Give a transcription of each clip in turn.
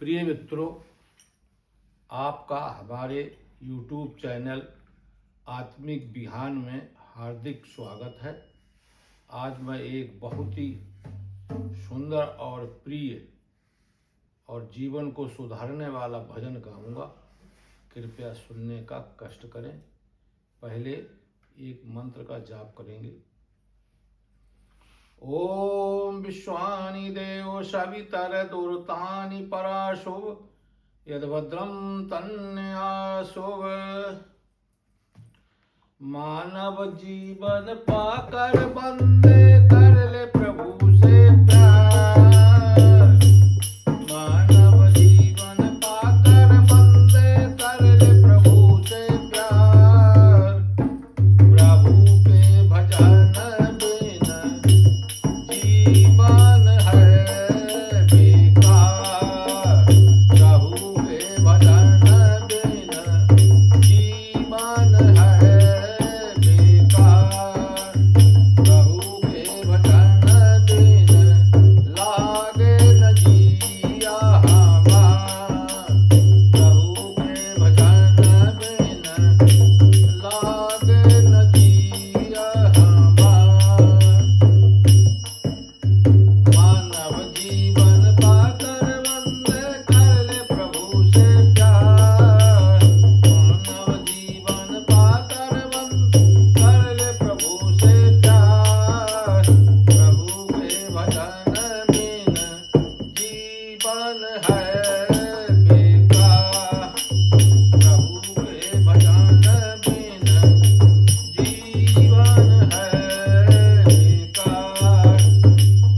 प्रिय मित्रों, आपका हमारे YouTube चैनल आत्मिक बिहान में हार्दिक स्वागत है। आज मैं एक बहुत ही सुंदर और प्रिय और जीवन को सुधारने वाला भजन गाऊंगा। कृपया सुनने का कष्ट करें। पहले एक मंत्र का जाप करेंगे। ओम विश्वानि देव सवितर दुर्तानि पराशुभ यद्भद्रं तन्याशुभ। मानव जीवन पाकर बंदे कर ले प्रभु से प्यार। मानव जीवन पाकर बंदे कर ले प्रभु से प्यार। प्रभु के भजन बिन जीवन है बेकार। प्रभु के भजन बिन जीवन है बेकार। प्रभु के भजन बिन लागे न जिया हमार। प्रभु के भजन बिन लागे न जिया हमार। मानव जीवन पाकर बंदे कर ले प्रभु से प्यार। मानव जीवन पाकर बंदे कर ले प्रभु से प्यार। प्रभु के भजन बिन जीवन है बेकार। प्रभु के भजन बिन जीवन है बेकार।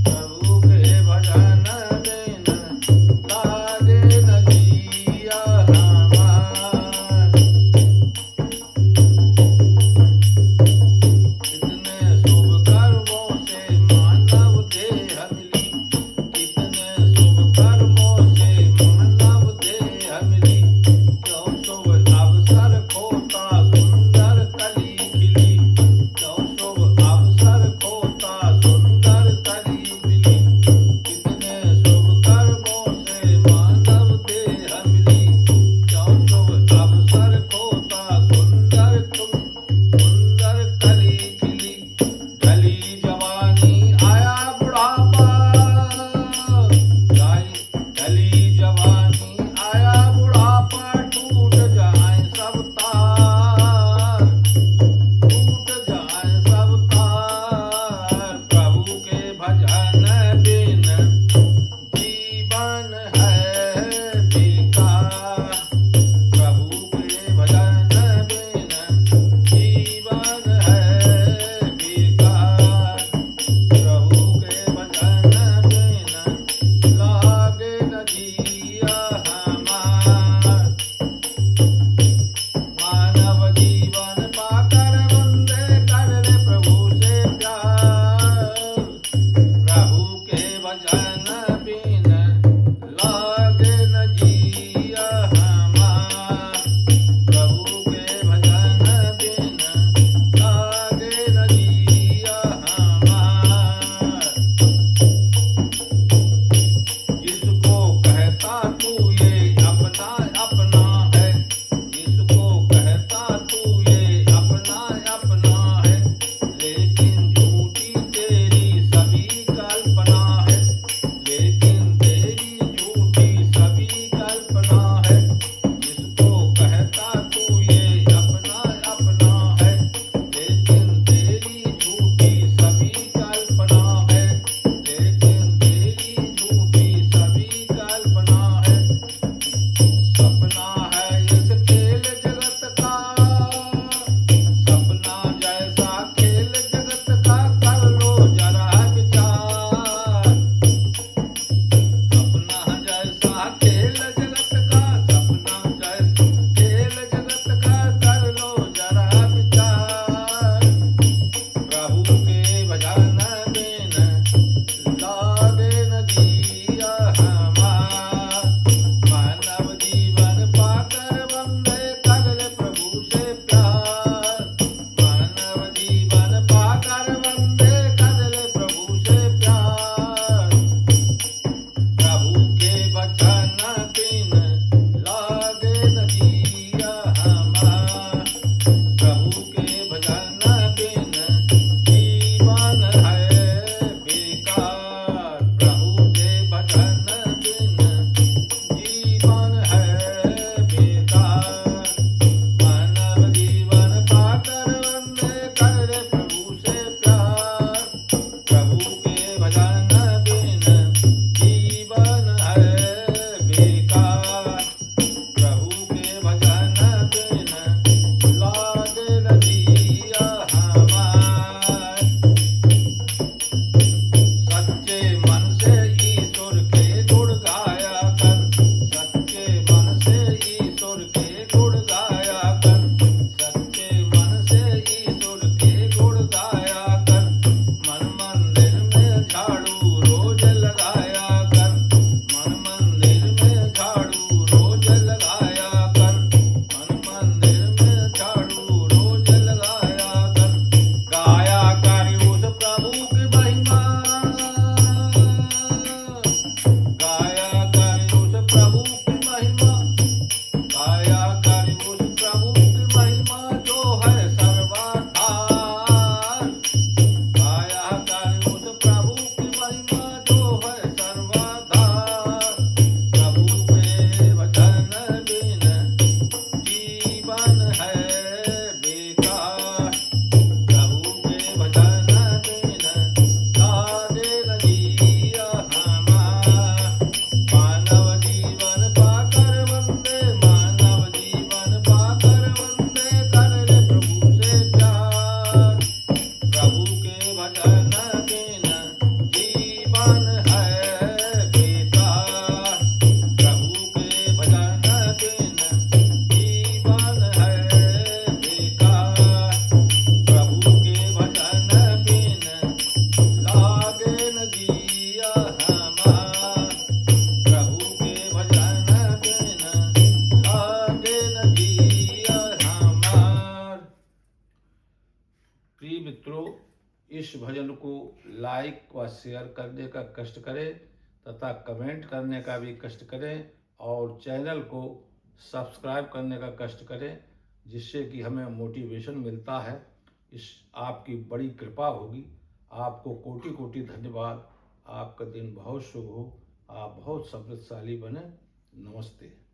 प्रभु के भजन बिन लागे न जिया हमार। कितने शुभ कर्मों से मानव देह मिली। कितने शुभ कर्मों से मानव इस भजन को लाइक व शेयर करने का कष्ट करें तथा कमेंट करने का भी कष्ट करें और चैनल को सब्सक्राइब करने का कष्ट करें, जिससे कि हमें मोटिवेशन मिलता है। इस आपकी बड़ी कृपा होगी। आपको कोटि कोटि धन्यवाद। आपका दिन बहुत शुभ हो, आप बहुत समृद्धशाली बने। नमस्ते।